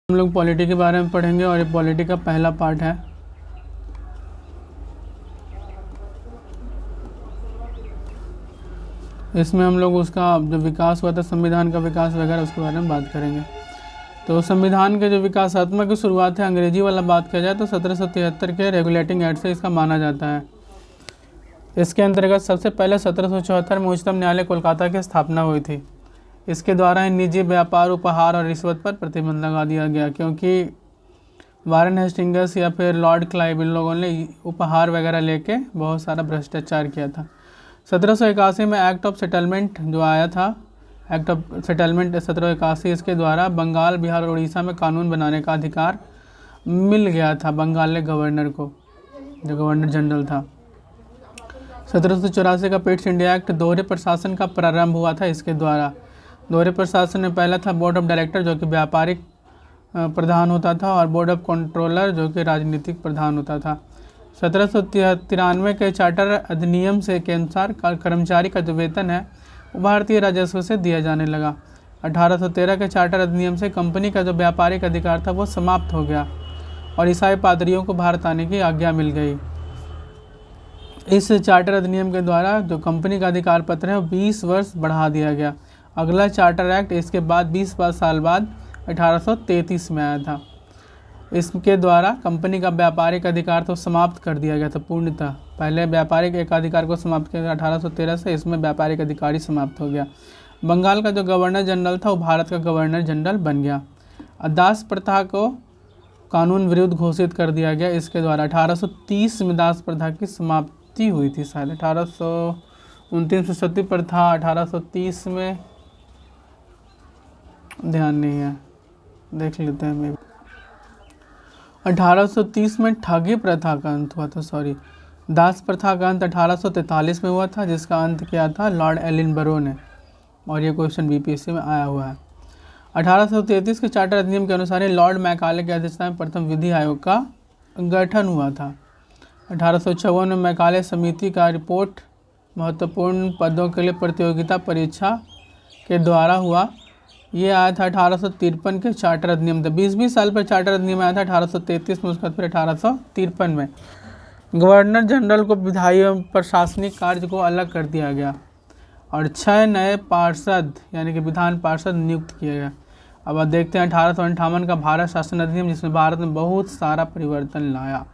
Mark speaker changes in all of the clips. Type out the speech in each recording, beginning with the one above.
Speaker 1: हम लोग पॉलिटी के बारे में पढ़ेंगे और ये पॉलिटी का पहला पार्ट है। इसमें हम लोग उसका जो विकास हुआ था, संविधान का विकास वगैरह, उसके बारे में बात करेंगे। तो संविधान के जो विकासात्मक की शुरुआत है, अंग्रेजी वाला बात किया जाए तो 1773 के रेगुलेटिंग एक्ट से इसका माना जाता है। इसके अंतर्गत सबसे पहले 1774 में उच्चतम न्यायालय कोलकाता की स्थापना हुई थी। इसके द्वारा निजी व्यापार, उपहार और रिश्वत पर प्रतिबंध लगा दिया गया, क्योंकि वारेन हेस्टिंग्स या फिर लॉर्ड क्लाइव इन लोगों ने उपहार वगैरह लेके बहुत सारा भ्रष्टाचार किया था। 1781 में एक्ट ऑफ सेटलमेंट जो आया था, एक्ट ऑफ सेटलमेंट 1781, इसके द्वारा बंगाल, बिहार और उड़ीसा में कानून बनाने का अधिकार मिल गया था बंगाल के गवर्नर को, जो गवर्नर जनरल था। 1784 का पिट्स इंडिया एक्ट दोहरे प्रशासन का प्रारंभ हुआ था। इसके द्वारा दोहरे प्रशासन में पहला था बोर्ड ऑफ डायरेक्टर, जो कि व्यापारिक प्रधान होता था, और बोर्ड ऑफ कंट्रोलर, जो कि राजनीतिक प्रधान होता था। 1793 के चार्टर अधिनियम से के अनुसार कर्मचारी का जो वेतन है वो भारतीय राजस्व से दिया जाने लगा। 1813 के चार्टर अधिनियम से कंपनी का जो व्यापारिक अधिकार था वो समाप्त हो गया और ईसाई पादरियों को भारत आने की आज्ञा मिल गई। इस चार्टर अधिनियम के द्वारा जो कंपनी का अधिकार पत्र है वो 20 वर्ष बढ़ा दिया गया। अगला चार्टर एक्ट इसके बाद 20 साल बाद 1833 में आया था। इसके द्वारा कंपनी का व्यापारिक अधिकार तो समाप्त कर दिया गया था पूर्णतः। पहले व्यापारिक एकाधिकार को समाप्त किया गया 1813 से, इसमें व्यापारिक अधिकार ही समाप्त हो गया। बंगाल का जो गवर्नर जनरल था वो भारत का गवर्नर जनरल बन गया। दास प्रथा को कानून विरुद्ध घोषित कर दिया गया। इसके द्वारा 1830 में दास प्रथा की समाप्ति हुई थी। शायद 1829 में सती प्रथा, 1830 में ध्यान नहीं है, देख लेते हैं। मैं 1830 में ठगी प्रथा का अंत हुआ था। दास प्रथा का अंत 1843 में हुआ था, जिसका अंत किया था लॉर्ड एलिनबरो ने, और ये क्वेश्चन बीपीएससी में आया हुआ है। 1833 के चार्टर अधिनियम के अनुसार लॉर्ड मैकाले की अध्यक्षता में प्रथम विधि आयोग का गठन हुआ था। 1854 में मैकाले समिति का रिपोर्ट महत्वपूर्ण पदों के लिए प्रतियोगिता परीक्षा के द्वारा हुआ। ये आया था 1853 के चार्टर अधिनियम था। 20 साल पर चार्टर अधिनियम आया था 1833 में, उसके बाद फिर 1853 में गवर्नर जनरल को विधायी एवं प्रशासनिक कार्य को अलग कर दिया गया और 6 नए पार्षद यानी कि विधान पार्षद नियुक्त किया गया। अब देखते हैं 1858 का भारत शासन अधिनियम, जिसमें भारत में बहुत सारा परिवर्तन लाया।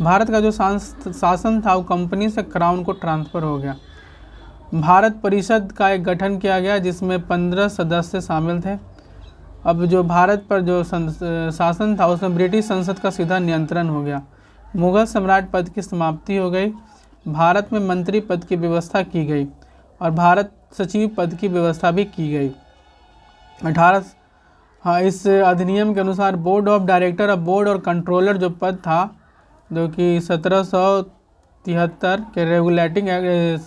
Speaker 1: भारत का जो शासन था वो कंपनी से क्राउन को ट्रांसफ़र हो गया। भारत परिषद का एक गठन किया गया, जिसमें 15 सदस्य शामिल थे। अब जो भारत पर जो शासन था उसमें ब्रिटिश संसद का सीधा नियंत्रण हो गया। मुगल सम्राट पद की समाप्ति हो गई। भारत में मंत्री पद की व्यवस्था की गई और भारत सचिव पद की व्यवस्था भी की गई। इस अधिनियम के अनुसार बोर्ड ऑफ डायरेक्टर और बोर्ड और कंट्रोलर जो पद था, जो कि 1773 के रेगुलेटिंग एक्ट,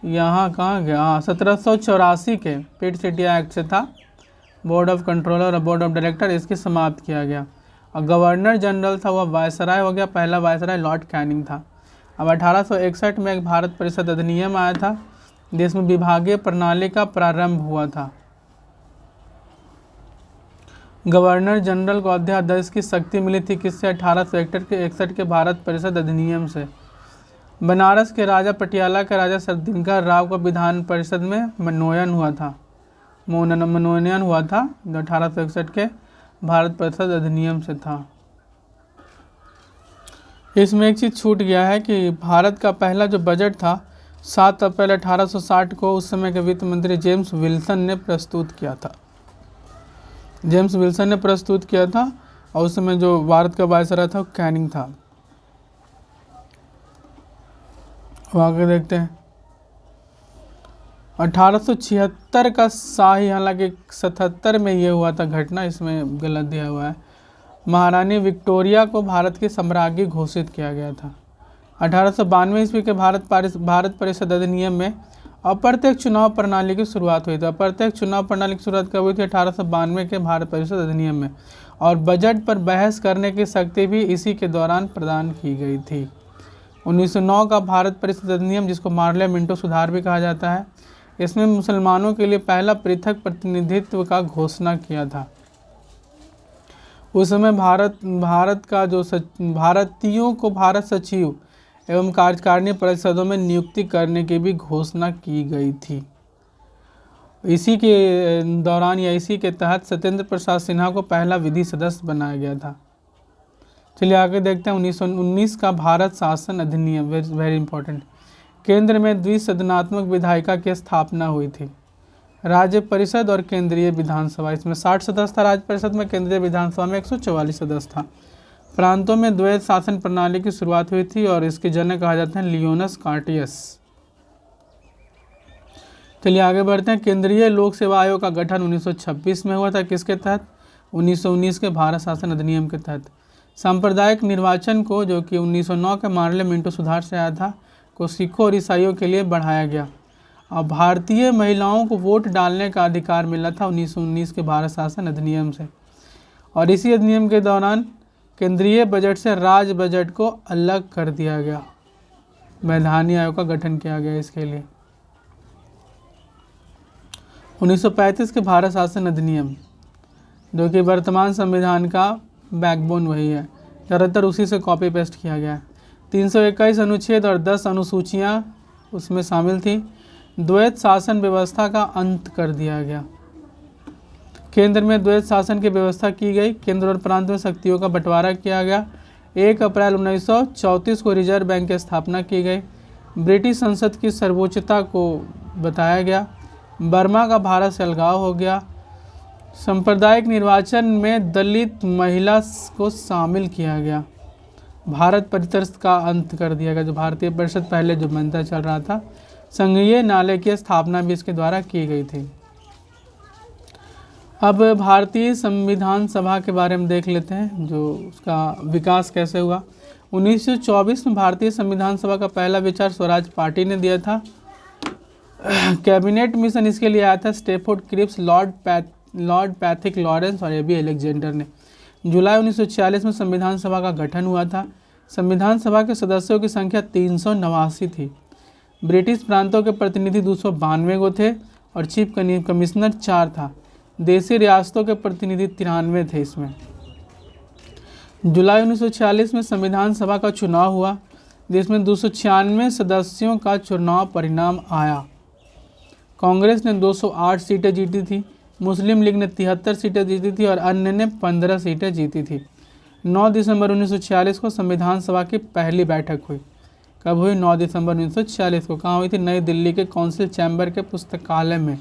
Speaker 1: यहाँ कहाँ गया, 1784 के पिट्स इंडिया एक्ट से था, बोर्ड ऑफ कंट्रोलर और बोर्ड ऑफ डायरेक्टर, इसकी समाप्त किया गया। और गवर्नर जनरल था वह वायसराय हो गया। पहला वायसराय लॉर्ड कैनिंग था। अब 1861 में एक भारत परिषद अधिनियम आया था, जिसमें विभागीय प्रणाली का प्रारंभ हुआ था। गवर्नर जनरल को अध्यादेश की शक्ति मिली थी किससे? 1861 के भारत परिषद अधिनियम से। बनारस के राजा पटियाला के राजा सरदिनकर राव को विधान परिषद में मनोनयन हुआ था जो 1861 के भारत परिषद अधिनियम से था। इसमें एक चीज़ छूट गया है कि भारत का पहला जो बजट था 7 अप्रैल 1860 को उस समय के वित्त मंत्री जेम्स विल्सन ने प्रस्तुत किया था। और उस समय जो भारत का वायसराय था वो कैनिंग था। आगे देखते हैं 1876 का शाही, हालांकि 77 में ये हुआ था घटना, इसमें गलत दिया हुआ है। महारानी विक्टोरिया को भारत की सम्राज्ञी घोषित किया गया था। 1892 ईस्वी के भारत परिषद अधिनियम में अप्रत्यक्ष चुनाव प्रणाली की शुरुआत हुई थी। अप्रत्यक्ष चुनाव प्रणाली की शुरुआत कब हुई थी? 1892 के भारत परिषद अधिनियम में। और बजट पर बहस करने की शक्ति भी इसी के दौरान प्रदान की गई थी। 1909 का भारत परिषद अधिनियम, जिसको मार्ले मिंटो सुधार भी कहा जाता है, इसमें मुसलमानों के लिए पहला पृथक प्रतिनिधित्व का घोषणा किया था। उस समय भारत का जो भारतीयों को भारत सचिव एवं कार्यकारिणी परिषदों में नियुक्ति करने की भी घोषणा की गई थी। इसी के दौरान या इसी के तहत सत्येंद्र प्रसाद सिन्हा को पहला विधि सदस्य बनाया गया था। चलिए आगे देखते हैं 1919 का भारत शासन अधिनियम, वेरी इंपॉर्टेंट। केंद्र में द्विसदनात्मक विधायिका की स्थापना हुई थी। राज्य परिषद और केंद्रीय विधानसभा, इसमें 60 सदस्य था राज्य परिषद में, केंद्रीय विधानसभा में 144 सदस्य था। प्रांतों में द्वैत शासन प्रणाली की शुरुआत हुई थी और इसके जनक कहा जाते हैं लियोनस कार्टियस। चलिए आगे बढ़ते हैं। केंद्रीय लोक सेवा आयोग का गठन 1926 में हुआ था। किसके तहत? 1919 के भारत शासन अधिनियम के तहत। सांप्रदायिक निर्वाचन को, जो कि 1909 के मार्ले मिंटो सुधार से आया था, को सिखों और ईसाइयों के लिए बढ़ाया गया। और भारतीय महिलाओं को वोट डालने का अधिकार मिला था 1919 के भारत शासन अधिनियम से। और इसी अधिनियम के दौरान केंद्रीय बजट से राज्य बजट को अलग कर दिया गया। वैधानिक आयोग का गठन किया गया इसके लिए। 1935 के भारत शासन अधिनियम, जो कि वर्तमान संविधान का बैकबोन वही है, ज़्यादातर उसी से कॉपी पेस्ट किया गया है। 321 अनुच्छेद और 10 अनुसूचियाँ उसमें शामिल थी। द्वैत शासन व्यवस्था का अंत कर दिया गया। केंद्र में द्वैत शासन की व्यवस्था की गई। केंद्र और प्रांत में शक्तियों का बंटवारा किया गया। 1 अप्रैल 1934 को रिजर्व बैंक की स्थापना की गई। ब्रिटिश संसद की सर्वोच्चता को बताया गया। बर्मा का भारत से अलगाव हो गया। सांप्रदायिक निर्वाचन में दलित महिला को शामिल किया गया। भारत परिषद का अंत कर दिया गया, जो भारतीय परिषद पहले जो बनता चल रहा था। संघीय न्यायालय की स्थापना भी इसके द्वारा की गई थी। अब भारतीय संविधान सभा के बारे में देख लेते हैं, जो उसका विकास कैसे हुआ। 1924 में भारतीय संविधान सभा का पहला विचार स्वराज पार्टी ने दिया था। कैबिनेट मिशन इसके लिए आया था Stafford Cripps, Lord Pethick Lawrence और एबी अलेक्जेंडर ने। जुलाई 1946 में संविधान सभा का गठन हुआ था। संविधान सभा के सदस्यों की संख्या 389 थी। ब्रिटिश प्रांतों के प्रतिनिधि 292 को थे और चीफ कमिश्नर 4 था। देशी रियासतों के प्रतिनिधि 93 थे। इसमें जुलाई 1946 में संविधान सभा का चुनाव हुआ, जिसमें 296 सदस्यों का चुनाव परिणाम आया। कांग्रेस ने 208 सीटें जीती थी, मुस्लिम लीग ने 73 सीटें जीती थी और अन्य ने 15 सीटें जीती थी। 9 दिसंबर 1946 को संविधान सभा की पहली बैठक हुई। कब हुई? 9 दिसंबर 1946 को। कहाँ हुई थी? नई दिल्ली के काउंसिल चैम्बर के पुस्तकालय में।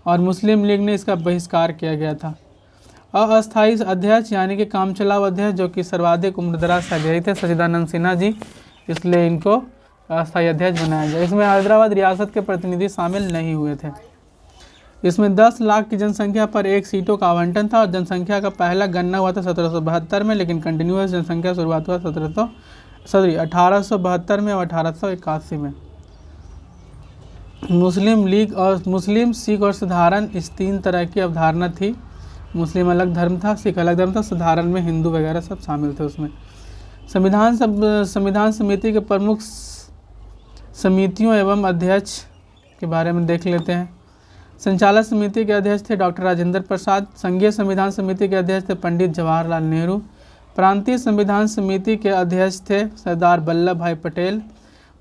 Speaker 1: और मुस्लिम लीग ने इसका बहिष्कार किया गया था। अस्थायी अध्यक्ष यानी कि कामचलाऊ अध्यक्ष, जो कि सर्वाधिक उम्रदराज सजाई थे, सच्चिदानंद सिन्हा जी, इसलिए इनको अस्थायी अध्यक्ष बनाया गया। इसमें हैदराबाद रियासत के प्रतिनिधि शामिल नहीं हुए थे। इसमें 10 लाख की जनसंख्या पर 1 सीटों का आवंटन था और जनसंख्या का पहला गणना हुआ था 1772 में, लेकिन कंटिन्यूअस जनसंख्या शुरुआत हुआ 1872 में और 1881 में। मुस्लिम लीग और मुस्लिम, सिख और साधारण, इस 3 तरह की अवधारणा थी। मुस्लिम अलग धर्म था, सिख अलग धर्म था, साधारण में हिंदू वगैरह सब शामिल थे उसमें। संविधान समिति के प्रमुख समितियों एवं अध्यक्ष के बारे में देख लेते हैं। संचालक समिति के अध्यक्ष थे डॉक्टर राजेंद्र प्रसाद। संघीय संविधान समिति के अध्यक्ष थे पंडित जवाहरलाल नेहरू। प्रांतीय संविधान समिति के अध्यक्ष थे सरदार वल्लभ भाई पटेल।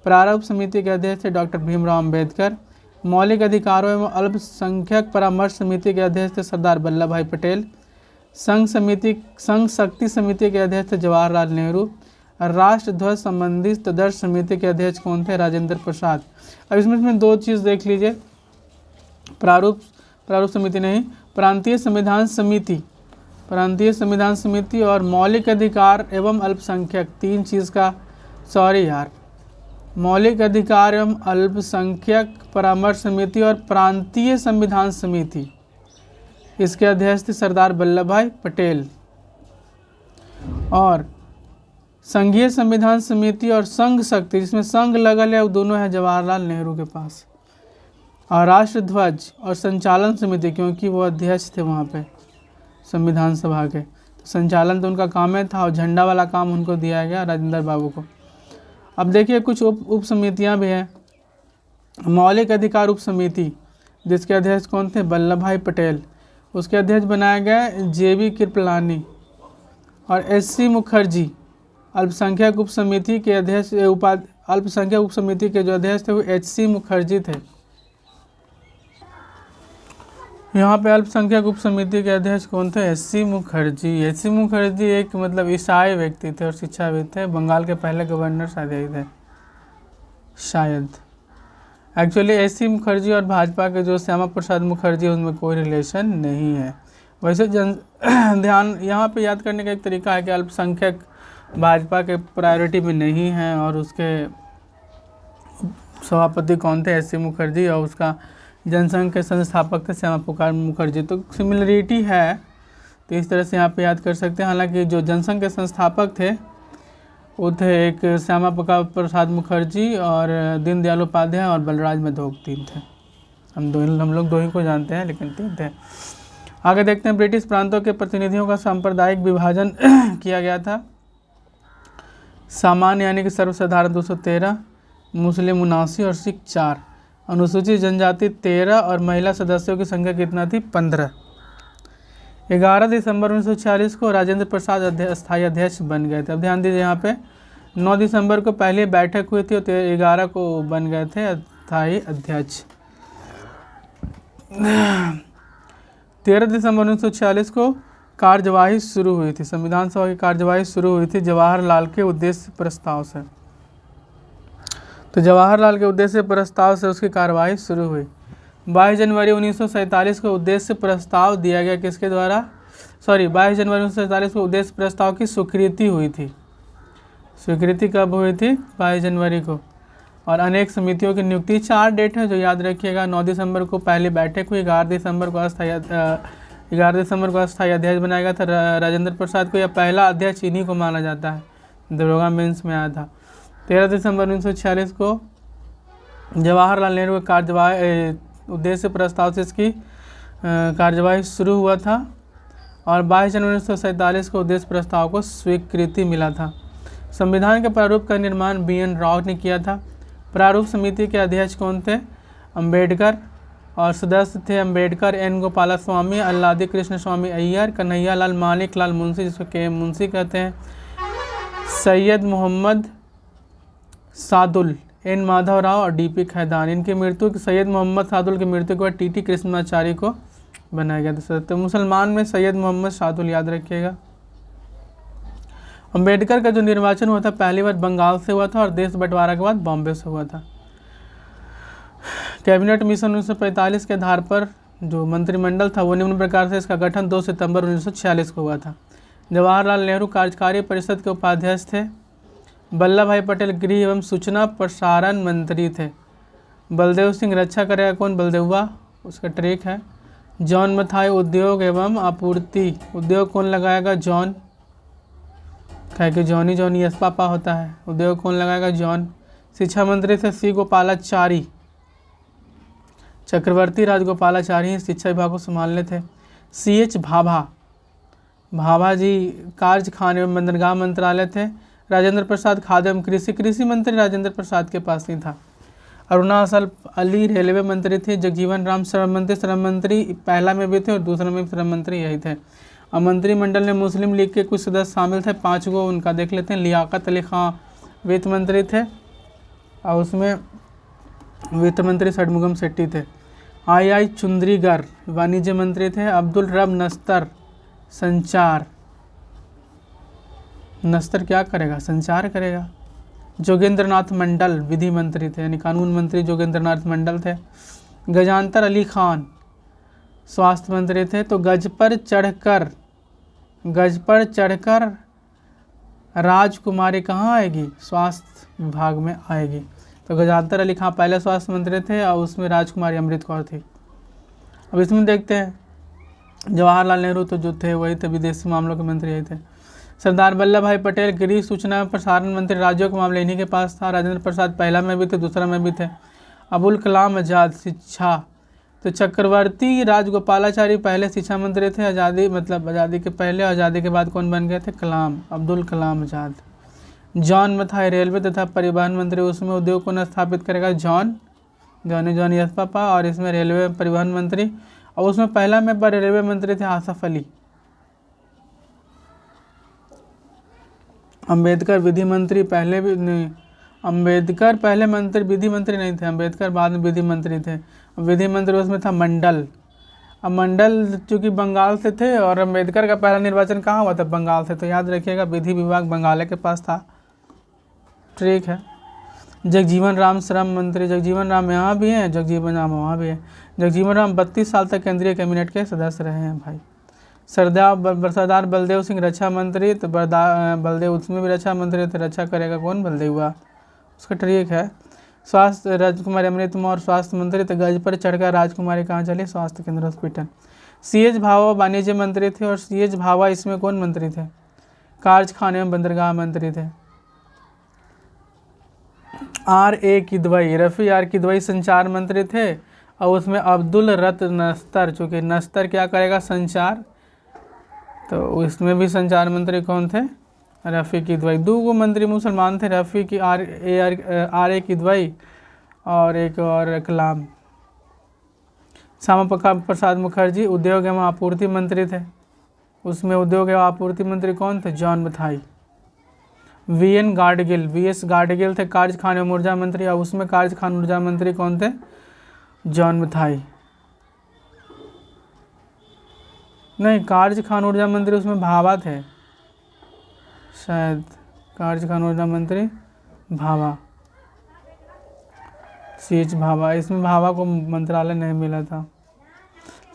Speaker 1: प्रारूप समिति के अध्यक्ष थे डॉक्टर भीमराव अम्बेडकर। मौलिक अधिकारों एवं अल्पसंख्यक परामर्श समिति के अध्यक्ष थे सरदार वल्लभ भाई पटेल। संघ शक्ति समिति के अध्यक्ष थे जवाहरलाल नेहरू। राष्ट्र ध्वज संबंधी तदर्श समिति के अध्यक्ष कौन थे? राजेंद्र प्रसाद। अब इसमें 2 चीज़ देख लीजिए, प्रारूप समिति नहीं, प्रांतीय संविधान समिति और मौलिक अधिकार एवं अल्पसंख्यक, 3 चीज़ का, मौलिक अधिकार एवं अल्पसंख्यक परामर्श समिति और प्रांतीय संविधान समिति, इसके अध्यक्ष थे सरदार वल्लभ भाई पटेल। और संघीय संविधान समिति और संघ शक्ति, जिसमें संघ लगल है, वो दोनों है जवाहरलाल नेहरू के पास। और राष्ट्र ध्वज और संचालन समिति, क्योंकि वो अध्यक्ष थे वहाँ पे संविधान सभा के, तो संचालन तो उनका काम है था और झंडा वाला काम उनको दिया गया राजेंद्र बाबू को। अब देखिए कुछ उप समितियाँ भी हैं। मौलिक अधिकार उप समिति, जिसके अध्यक्ष कौन थे? वल्लभ भाई पटेल। उसके अध्यक्ष बनाया गया JB कृपलानी। और एस.सी. मुखर्जी अल्पसंख्यक उप समिति के अध्यक्ष अल्पसंख्यक उप समिति के जो अध्यक्ष थे वो एच.सी. मुखर्जी थे। यहाँ पे अल्पसंख्यक उप समिति के अध्यक्ष कौन थे? एस.सी. मुखर्जी। एस.सी. मुखर्जी एक मतलब ईसाई व्यक्ति थे और शिक्षाविद थे। बंगाल के पहले गवर्नर शायद यही थे शायद। Actually SC. मुखर्जी और भाजपा के जो श्यामा प्रसाद मुखर्जी उनमें कोई रिलेशन नहीं है। वैसे ध्यान यहाँ पे याद करने का एक तरीका है कि अल्पसंख्यक भाजपा के प्रायोरिटी में नहीं है और उसके सभापति कौन थे? एस.सी. मुखर्जी, और उसका जनसंघ के संस्थापक थे श्यामा प्रसाद मुखर्जी। तो सिमिलरिटी है, तो इस तरह से यहाँ पे याद कर सकते हैं। हालांकि जो जनसंघ के संस्थापक थे वो थे एक श्यामा प्रसाद मुखर्जी और दीनदयाल उपाध्याय और बलराज मधोक, 3 थे। हम लोग 2 ही को जानते हैं लेकिन 3 थे। आगे देखते हैं, ब्रिटिश प्रांतों के प्रतिनिधियों का सांप्रदायिक विभाजन किया गया था। सामान्य यानी कि सर्वसाधारण 213, मुस्लिम 79 और सिख 4। अनुसूचित जनजाति 13 और महिला सदस्यों की संख्या कितना थी? 15। 11 दिसंबर 1946 को राजेंद्र प्रसाद अस्थायी अध्यक्ष बन गए थे। अब ध्यान दीजिए, यहाँ पे 9 दिसंबर को पहली बैठक हुई थी और 11 को बन गए थे अस्थायी अध्यक्ष। 13 दिसंबर 1946 को कार्यवाही शुरू हुई थी, संविधान सभा की कार्यवाही शुरू हुई थी जवाहरलाल के उद्देश्य प्रस्ताव से। तो जवाहरलाल के उद्देश्य प्रस्ताव से उसकी कार्यवाही शुरू हुई। 22 जनवरी 1947 को उद्देश्य प्रस्ताव दिया गया, किसके द्वारा? 22 जनवरी 1947 को उद्देश्य प्रस्ताव की स्वीकृति हुई थी। स्वीकृति कब हुई थी? 22 जनवरी को। और अनेक समितियों की नियुक्ति, 4 डेट है जो याद रखिएगा। 9 दिसंबर को पहली बैठक हुई, 11 दिसंबर को अस्थायी अध्यक्ष बनाया गया था राजेंद्र प्रसाद को। यह पहला अध्यक्ष इन्हीं को माना जाता है, दरोगा मेंस में आया था। 13 दिसंबर 1946 को जवाहरलाल नेहरू के कार्यवाही उद्देश्य प्रस्ताव से इसकी कार्यवाही शुरू हुआ था और 22 जनवरी 1947 को उद्देश्य प्रस्ताव को स्वीकृति मिला था। संविधान के प्रारूप का निर्माण बी.एन. राव ने किया था। प्रारूप समिति के अध्यक्ष कौन थे? अंबेडकर, और सदस्य थे अंबेडकर, एन. गोपालास्वामी, अल्लादी कृष्ण स्वामी अय्यर, कन्हैया लाल, मानिक लाल मुंशी जिसको के मुंशी कहते हैं, सैयद मोहम्मद सादुल, एन. माधव राव और डी.पी. खैदान। इनकी मृत्यु, सैयद मोहम्मद सादुल की मृत्यु के बाद टी.टी. कृष्णाचारी को बनाया गया था। तो मुसलमान में सैयद मोहम्मद सादुल याद रखिएगा। अंबेडकर का जो निर्वाचन हुआ था पहली बार बंगाल से हुआ था और देश बंटवारा के बाद बॉम्बे से हुआ था। कैबिनेट मिशन 1945 के आधार पर जो मंत्रिमंडल था वो निम्न प्रकार से, इसका गठन 2 सितंबर 1946 को हुआ था। जवाहरलाल नेहरू कार्यकारी परिषद के उपाध्यक्ष थे। वल्लभ भाई पटेल गृह एवं सूचना प्रसारण मंत्री थे। बलदेव सिंह रक्षा करेगा कौन? बलदेवा, उसका ट्रिक है। जॉन मथाई उद्योग एवं आपूर्ति, उद्योग कौन लगाएगा? जॉन, कहे कि जॉनी जॉनी यस पापा होता है। उद्योग कौन लगाएगा? जॉन। शिक्षा मंत्री थे सी गोपालाचारी, चक्रवर्ती राजगोपालाचारी शिक्षा विभाग को संभालने थे। C.H. भाभा जी कार्य खान एवं बंदरगाह मंत्रालय थे। राजेंद्र प्रसाद खाद्य एवं कृषि मंत्री राजेंद्र प्रसाद के पास ही था। अरुणा अली रेलवे मंत्री थे। जगजीवन राम श्रम मंत्री पहला में भी थे और दूसरा में श्रम मंत्री यही थे। और मंत्रिमंडल में मुस्लिम लीग के कुछ सदस्य शामिल थे, 5 गो, उनका देख लेते हैं। लियाकत अली खां वित्त मंत्री थे और उसमें वित्त मंत्री षडमुगम शेट्टी थे। आई चुंद्रीगर वाणिज्य मंत्री थे। अब्दुल रब नस्तर संचार, नस्तर क्या करेगा? संचार करेगा। जोगेंद्रनाथ मंडल विधि मंत्री थे, यानी कानून मंत्री जोगेंद्रनाथ मंडल थे। गजांतर अली खान स्वास्थ्य मंत्री थे। तो गज पर चढ़कर राजकुमारी कहाँ आएगी? स्वास्थ्य विभाग में आएगी। तो गजांतर अली खान पहले स्वास्थ्य मंत्री थे और उसमें राजकुमारी अमृत कौर थी। अब इसमें देखते हैं, जवाहरलाल नेहरू तो जो थे वही थे, विदेशी मामलों के मंत्री यही थे। सरदार वल्लभ भाई पटेल गृह सूचना एवं प्रसारण मंत्री, राज्यों का मामला इन्हीं के पास था। राजेंद्र प्रसाद पहला में भी थे, दूसरा में भी थे। अबुल कलाम आज़ाद शिक्षा, तो चक्रवर्ती राजगोपालाचारी पहले शिक्षा मंत्री थे, आज़ादी के पहले, आज़ादी के बाद कौन बन गए थे? कलाम, अब्दुल कलाम आज़ाद। जॉन मथाई रेलवे तथा परिवहन मंत्री, उसमें उद्योग को स्थापित करेगा जॉनी यस पापा, और इसमें रेलवे परिवहन मंत्री, और उसमें पहला में पर रेलवे मंत्री थे आसफ अली। अम्बेडकर विधि मंत्री पहले भी नहीं, अम्बेडकर पहले मंत्री विधि मंत्री नहीं थे, अम्बेडकर बाद में विधि मंत्री थे। विधि मंत्री उसमें था मंडल। अब मंडल चूँकि बंगाल से थे और अम्बेडकर का पहला निर्वाचन कहाँ हुआ था, बंगाल से, तो याद रखिएगा विधि विभाग बंगाल के पास था। ठीक है। जगजीवन राम श्रम मंत्री, जगजीवन राम यहाँ भी हैं, जगजीवन राम वहाँ भी है। जगजीवन राम 32 साल तक केंद्रीय कैबिनेट के सदस्य रहे हैं भाई। सरदार बलदेव सिंह रक्षा मंत्री, तो बलदेव उसमें भी रक्षा मंत्री थे। रक्षा करेगा कौन, बलदेव हुआ उसका। ठीक है। स्वास्थ्य राजकुमारी अमृत मौर्य स्वास्थ्य मंत्री, तो गज पर चढ़कर राजकुमारी कहाँ चली, स्वास्थ्य केंद्र हॉस्पिटल। सीएच भावा वाणिज्य मंत्री थे और सीएच भावा इसमें कौन मंत्री थे, कारखाने एवं बंदरगाह मंत्री थे। RA किदवई, रफ़ी आर किदवई संचार मंत्री थे और उसमें अब्दुल रत नस्तर, चूँकि नस्तर क्या करेगा, संचार, तो इसमें भी संचार मंत्री कौन थे, रफ़ी किदवई। दो मंत्री मुसलमान थे, रफ़ी की RA किदवई और एक और कलाम। श्यामा प्रसाद मुखर्जी उद्योग एवं आपूर्ति मंत्री थे, उसमें उद्योग एवं आपूर्ति मंत्री कौन थे, John Mathai. VN Gadgil, VS Gadgil थे कार्यखान एवं ऊर्जा मंत्री और उसमें कार्यखान ऊर्जा मंत्री कौन थे, जॉन मथाई। नहीं, कार्यखान ऊर्जा मंत्री उसमें भाभा थे शायद, कार्यखान ऊर्जा मंत्री भाभा, CH भाभा, इसमें भाभा को मंत्रालय नहीं मिला था।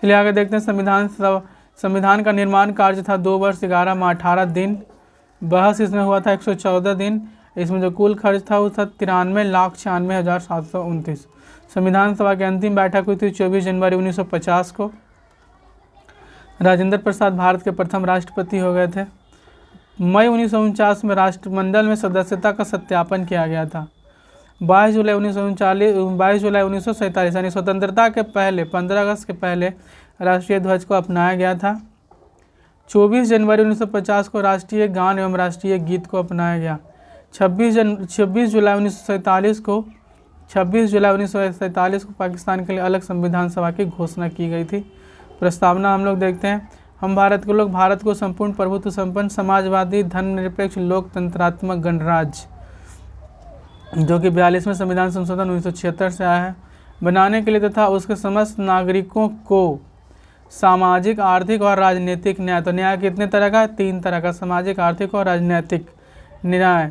Speaker 1: चलिए आगे देखते हैं। संविधान का निर्माण कार्य था 2 वर्ष 11 माह 18 दिन। बहस इसमें हुआ था 114 दिन। इसमें जो कुल खर्च था वो था 93,96,729। संविधान सभा की अंतिम बैठक हुई थी 24 जनवरी 1950 को। राजेंद्र प्रसाद भारत के प्रथम राष्ट्रपति हो गए थे। मई 1949 में राष्ट्रमंडल में सदस्यता का सत्यापन किया गया था। 22 जुलाई 1947 यानी स्वतंत्रता के पहले 15 अगस्त के पहले राष्ट्रीय ध्वज को अपनाया गया था। 24 जनवरी 1950 को राष्ट्रीय गान एवं राष्ट्रीय गीत को अपनाया गया। 26 जुलाई 1947 को पाकिस्तान के लिए अलग संविधान सभा की घोषणा की गई थी। प्रस्तावना हम लोग देखते हैं। हम भारत के लोग भारत को संपूर्ण प्रभुत्व संपन्न समाजवादी धर्मनिरपेक्ष लोकतंत्रात्मक गणराज्य, जो कि 42वें संविधान संशोधन 1976 से आया है, बनाने के लिए तथा उसके समस्त नागरिकों को सामाजिक, आर्थिक और राजनीतिक न्याय, तो न्याय कितने तरह का है, 3 तरह का, सामाजिक, आर्थिक और राजनीतिक न्याय,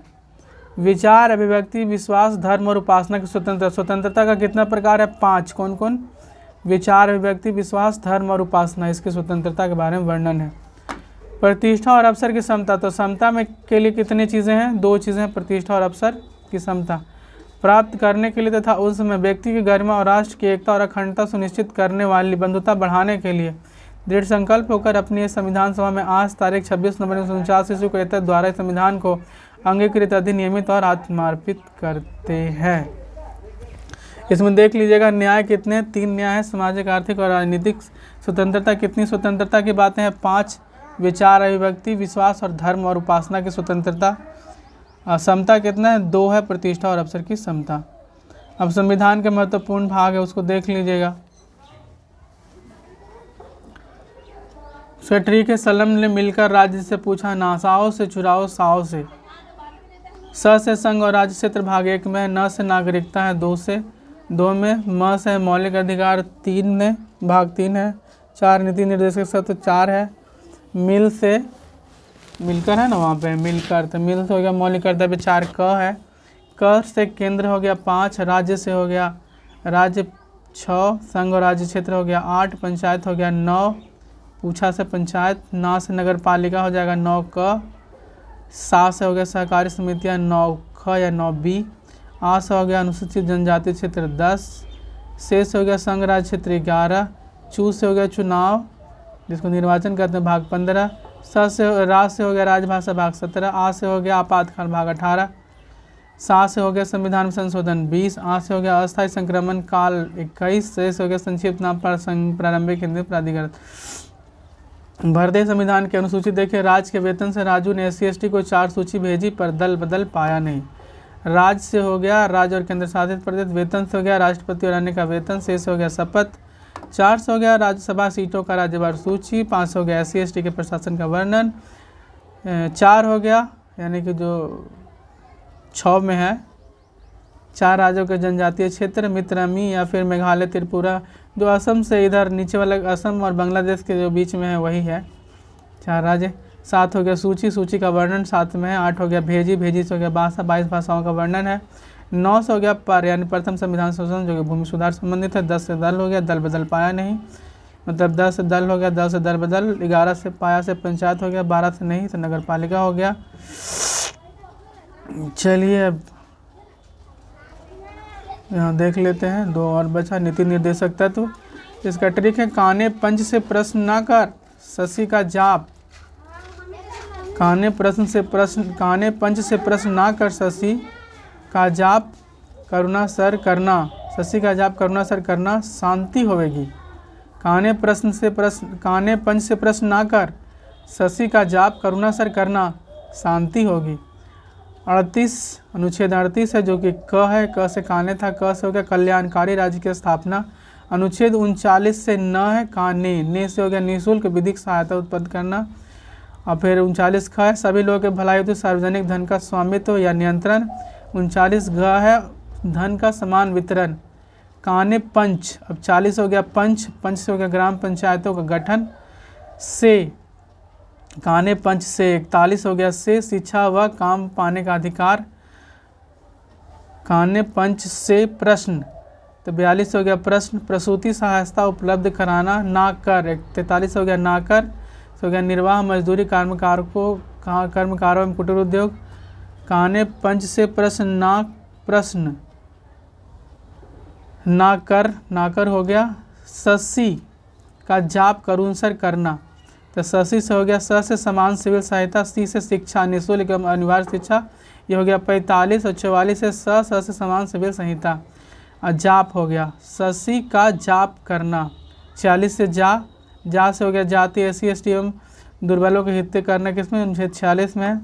Speaker 1: विचार, अभिव्यक्ति, विश्वास, धर्म और उपासना की स्वतंत्रता का कितना प्रकार है, 5। कौन कौन, विचार, अभिव्यक्ति, विश्वास, धर्म और उपासना, इसकी स्वतंत्रता के बारे में वर्णन है। प्रतिष्ठा और अवसर की समता, तो समता में के लिए कितनी चीज़ें हैं, 2 चीज़ें हैं, प्रतिष्ठा और अवसर की समता प्राप्त करने के लिए तथा उस समय व्यक्ति की गरिमा और राष्ट्र की एकता और अखंडता सुनिश्चित करने वाली बंधुता बढ़ाने के लिए दृढ़ संकल्प होकर अपनी संविधान सभा में आज तारीख 26 नवंबर 1949 ईस्वी को एतद द्वारा संविधान को अंगीकृत, अधिनियमित और आत्मार्पित करते हैं। इसमें देख लीजिएगा न्याय कितने, 3 न्याय है, सामाजिक, आर्थिक और राजनीतिक। स्वतंत्रता कितनी स्वतंत्रता की बातें हैं, 5, विचार, अभिव्यक्ति, विश्वास और धर्म और उपासना की स्वतंत्रता। समता कितना है, 2 है, प्रतिष्ठा और अवसर की समता। अब संविधान के महत्वपूर्ण भाग है, उसको देख लीजिएगा। ठीक है। सलम ने मिलकर राज्य से पूछा, नासाओ से चुराओ साओ से। स से संघ और राज्य क्षेत्र भाग 1 में, न से नागरिकता है 2 में, म से मौलिक अधिकार 3 में भाग 3 है, 4 नीति निर्देशक सत्व 4 है, मिल से मिलकर है ना वहाँ पे, मिलकर, तो मिल से हो गया मौलिक कर्तव्य 4, क है, क से केंद्र हो गया 5, राज्य से हो गया राज्य 6, संघ और राज्य क्षेत्र हो गया 8, पंचायत हो गया 9, पूछा से पंचायत, ना से नगर पालिका हो जाएगा 9 क, सा से हो गया सहकारी समितियाँ 9 ख या 9 बी, आ से हो गया अनुसूचित जनजाति क्षेत्र 10, से हो गया संघ राज्य क्षेत्र 11, चू से हो गया चुनाव जिसको निर्वाचन कहते हैं भाग 15, स से रा से हो गया राजभाषा भाग 17, आ से हो गया आपातकाल भाग 18, सा से हो गया संविधान संशोधन 20, आ से हो गया अस्थायी संक्रमण काल 21, से हो गया संक्षिप्त नाम प्रारंभिक हिंदी प्राधिकरण। भारतीय संविधान की अनुसूची देखिए, राज्य के वेतन से राजू ने SC/ST को 4 सूची भेजी पर दल बदल पाया नहीं। राज्य से हो गया राज्य और केंद्र शासित प्रदेश, वेतन से हो गया राष्ट्रपति और अन्य का वेतन, से हो गया शपथ, 4 से हो गया राज्यसभा सीटों का राज्यवार सूची, 5 हो गया SC/ST के प्रशासन का वर्णन, 4 हो गया यानी कि जो 6 में है, 4 राज्यों के जनजातीय क्षेत्र मित्रमी या फिर मेघालय त्रिपुरा, जो असम से इधर नीचे वाला असम और बांग्लादेश के जो बीच में है वही है 4 राज्य। 7 हो गया सूची, सूची का वर्णन 7 में है। 8 हो गया भेजी, भेजी से हो गया भाषा, 22 भाषाओं का वर्णन है। 9 से हो गया पर यानी प्रथम संविधान संशोधन जो कि भूमि सुधार संबंधित है। 10 से दल हो गया, दल बदल पाया नहीं, मतलब 10 से दल हो गया, 10 से दल बदल। 11 से पाया से पंचायत हो गया, 12 से नहीं तो नगर पालिका हो गया। चलिए अब यहाँ देख लेते हैं, 2 और बचा। नीति निर्देशक तत्व, इसका ट्रिक है काने पंच से प्रश्न ना कर, शशि का जाप। काने पंच से प्रश्न ना कर, शशि का जाप करुणा सर करना। शशि का जाप करुणा सर करना, शांति होवेगी। काने पंच से प्रश्न ना कर, शशि का जाप करुणा सर करना, शांति होगी। 38 अनुच्छेद 38 है जो कि क है, क से काने था, क से हो गया कल्याणकारी राज्य की स्थापना। अनुच्छेद 39 से न है, काने, ने से हो गया निःशुल्क विधिक सहायता उत्पन्न करना। और फिर 39 ख है सभी लोगों के भलाई हेतु सार्वजनिक धन का स्वामित्व या नियंत्रण। 39 घ है धन का समान वितरण। काने पंच, अब 40 हो गया पंच, पंच से हो गया ग्राम पंचायतों का गठन। से, काने पंच से 41 हो गया से शिक्षा व काम पाने का अधिकार। काने पंच से प्रश्न, तो 42 हो गया प्रश्न, प्रसूति सहायता उपलब्ध कराना। ना कर 43 हो गया ना कर, हो गया निर्वाह मजदूरी कर्मकारों एवं कुटीर उद्योग। काने पंच से प्रश्न ना कर हो गया। शशि का जाप करुणसर करना, तो शशि से हो गया स से समान सिविल सहायता, सी से शिक्षा निःशुल्क एवं अनिवार्य शिक्षा, ये हो गया 45। और 44 से स से समान सिविल संहिता। और जाप हो गया शशि का जाप करना। 46 से जा से हो गया जाति, SC ST एवं दुर्बलों के हित करना, किसमें अनुच्छेद 46 में।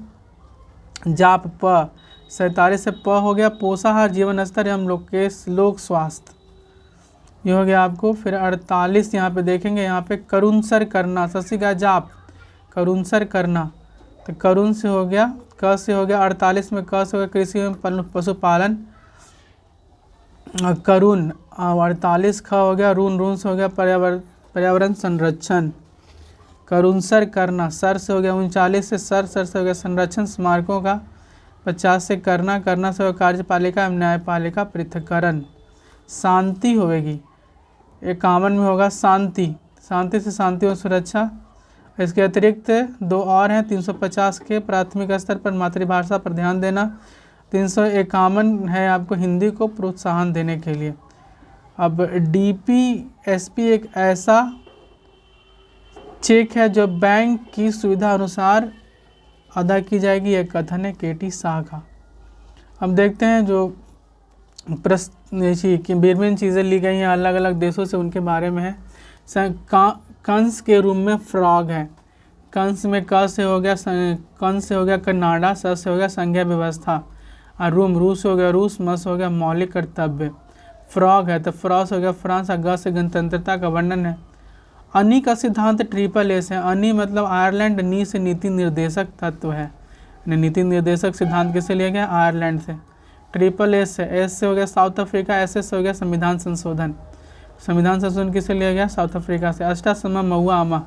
Speaker 1: जाप प 47 से प हो गया पोषाहार जीवन स्तर एवं लोक स्वास्थ्य, ये हो गया आपको। फिर 48 यहाँ पे देखेंगे, यहाँ पे करुणसर करना, शशि का जाप करुणसर करना, तो करुण से हो गया, क से हो गया 48 में क से हो गया कृषि एवं पशुपालन। करुण 48 ख हो गया रून से हो गया पर्यावरण संरक्षण। करुणसर करना, सर से हो गया 39 से सर से हो गया संरक्षण स्मारकों का। 50 से करना से हो गया कार्यपालिका एवं न्यायपालिका पृथक्करण। शांति होगी 51 में होगा शांति से शांति और सुरक्षा। इसके अतिरिक्त 2 और हैं 350 के प्राथमिक स्तर पर मातृभाषा पर ध्यान देना। 351 है आपको हिंदी को प्रोत्साहन देने के लिए। अब DPSP एक ऐसा चेक है जो बैंक की सुविधा अनुसार अदा की जाएगी, यह कथन है KT शाह का। अब देखते हैं जो कि विभिन्न चीज़ें ली गई हैं अलग अलग देशों से, उनके बारे में है। कंस के रूम में फ्रॉग है, कंस में क से हो गया कंस से हो गया कनाडा, स से हो गया संज्ञा व्यवस्था, और रूस हो गया रूस, मस हो गया मौलिक कर्तव्य। फ्रॉग है तो फ्रांस हो गया फ्रांस, और ग से गणतंत्रता का वर्णन है। अनि का सिद्धांत SSS है, अनि मतलब आयरलैंड, नी से नीति निर्देशक तत्व है, नीति निर्देशक सिद्धांत किससे लिया गया आयरलैंड से। SSS है, एस से हो गया साउथ अफ्रीका, SS हो गया संविधान संशोधन, संविधान संशोधन किससे लिया गया साउथ अफ्रीका से। अष्टा समा महुआ आमा,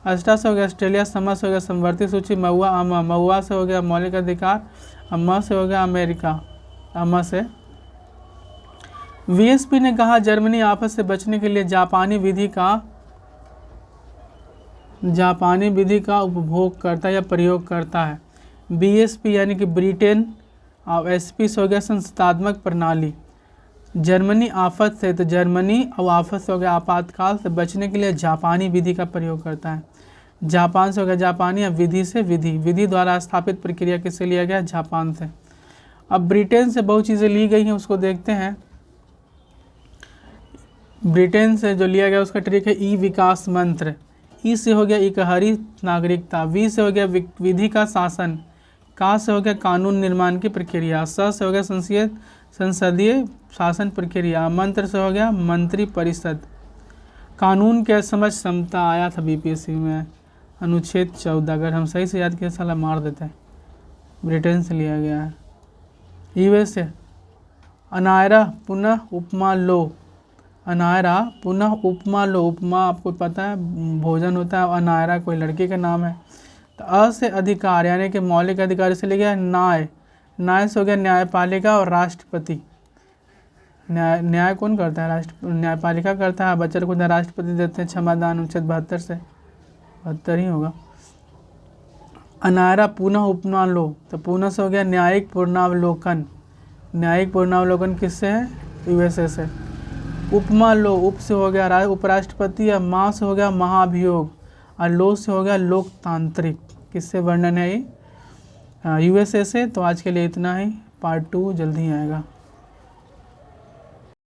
Speaker 1: अष्टा से हो गया ऑस्ट्रेलिया, समा से हो गया समवर्ती सूची, महुआ आमा, महुआ से हो गया मौलिक अधिकार, अम्मा से हो गया अमेरिका, अम्मा से। VSP ने कहा जर्मनी आफत से बचने के लिए जापानी विधि का उपभोग करता है या प्रयोग करता है। BSP यानी कि ब्रिटेन, और SP से हो गया संस्थात्मक प्रणाली। जर्मनी आफत से, तो जर्मनी और आफत से हो गया आपातकाल से बचने के लिए जापानी विधि का प्रयोग करता है। जापान से हो गया जापानी, और विधि से विधि द्वारा स्थापित प्रक्रिया किससे लिया गया जापान से। अब ब्रिटेन से बहुत चीज़ें ली गई हैं, उसको देखते हैं। ब्रिटेन से जो लिया गया उसका ट्रिक है ई विकास मंत्र। ई से हो गया इकहरी नागरिकता, वी से हो गया विधि का शासन, का से हो गया कानून निर्माण की प्रक्रिया, स से हो गया संसदीय शासन प्रक्रिया, मंत्र से हो गया मंत्री परिषद। कानून के समझ क्षमता आया था BPSC में अनुच्छेद 14, अगर हम सही से याद किया साला मार देते हैं। ब्रिटेन से लिया गया है। यूएसए, अनायरा पुनः उपमा लो। अनायरा पुनः उपमा लो। उपमा आपको पता है भोजन होता है, अनायरा कोई लड़की का नाम है। तो अ से अधिकार यानी कि मौलिक अधिकार से लिया न्याय। न्याय से हो गया न्यायपालिका और राष्ट्रपति। न्याय कौन करता है? न्यायपालिका करता है। बच्चे को राष्ट्रपति देते हैं क्षमादान अनुच्छेद 72 से, 72 ही होगा। अनायरा पुनः उपमा लो, तो पुनः से हो गया न्यायिक पूर्णावलोकन। न्यायिक पूर्णावलोकन किससे है? यूएसए से। उपमा लो, उप से हो गया उपराष्ट्रपति, या माँ से हो गया महाभियोग, और लो से हो गया लोकतांत्रिक। किससे वर्णन है ये? यूएसए से। तो आज के लिए इतना ही, पार्ट 2 जल्दी आएगा।